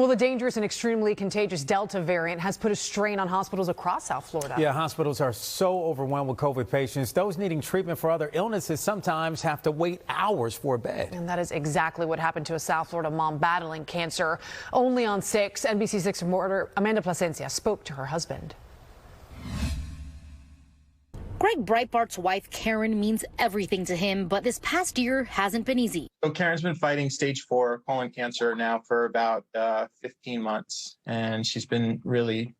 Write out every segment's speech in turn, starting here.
Well, the dangerous and extremely contagious Delta variant has put a strain on hospitals across South Florida. Yeah, hospitals are so overwhelmed with COVID patients. Those needing treatment for other illnesses sometimes have to wait hours for a bed. And that is exactly what happened to a South Florida mom battling cancer. Only on 6, NBC6 reporter Amanda Plasencia spoke to her husband. Greg Breitbart's wife, Karen, means everything to him, but this past year hasn't been easy. So Karen's been fighting stage 4 colon cancer now for about 15 months, and she's been really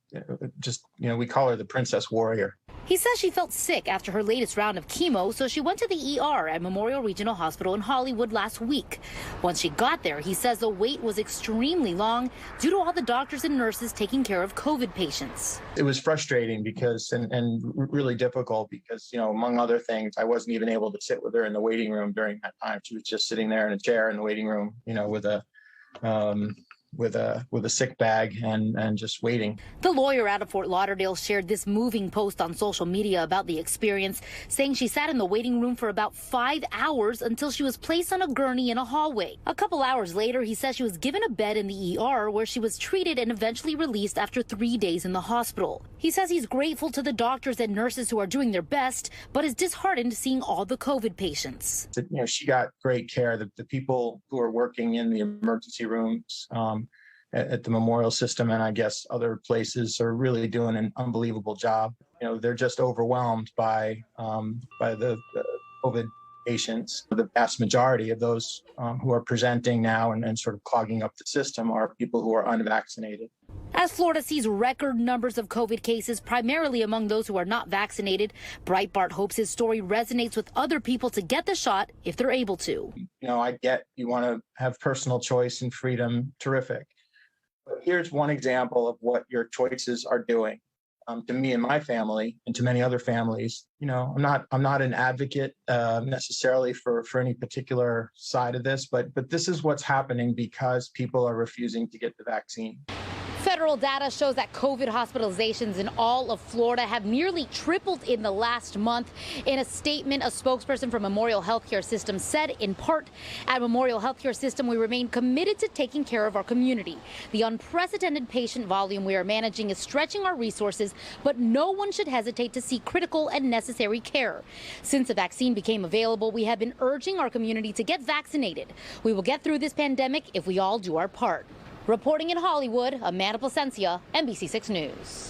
we call her the Princess Warrior. He says she felt sick after her latest round of chemo, so she went to the ER at Memorial Regional Hospital in Hollywood last week. Once she got there, he says the wait was extremely long due to all the doctors and nurses taking care of COVID patients. It was frustrating because and really difficult because, among other things, I wasn't even able to sit with her in the waiting room during that time. She was just sitting there in a chair in the waiting room, with a sick bag and just waiting. The lawyer out of Fort Lauderdale shared this moving post on social media about the experience, saying she sat in the waiting room for about 5 hours until she was placed on a gurney in a hallway. A couple hours later, he says she was given a bed in the ER where she was treated and eventually released after 3 days in the hospital. He says he's grateful to the doctors and nurses who are doing their best, but is disheartened seeing all the COVID patients. She got great care. The people who are working in the emergency rooms at the Memorial System and I guess other places are really doing an unbelievable job. They're just overwhelmed by the COVID patients. The vast majority of those who are presenting now and sort of clogging up the system are people who are unvaccinated. As Florida sees record numbers of COVID cases, primarily among those who are not vaccinated, Breitbart hopes his story resonates with other people to get the shot if they're able to. I get you want to have personal choice and freedom. Terrific. But here's one example of what your choices are doing to me and my family and to many other families. I'm not an advocate necessarily for any particular side of this, but this is what's happening because people are refusing to get the vaccine. Federal data shows that COVID hospitalizations in all of Florida have nearly tripled in the last month. In a statement, a spokesperson for Memorial Healthcare System said, in part, at Memorial Healthcare System, we remain committed to taking care of our community. The unprecedented patient volume we are managing is stretching our resources, but no one should hesitate to seek critical and necessary care. Since the vaccine became available, we have been urging our community to get vaccinated. We will get through this pandemic if we all do our part. Reporting in Hollywood, Amanda Plasencia, NBC6 News.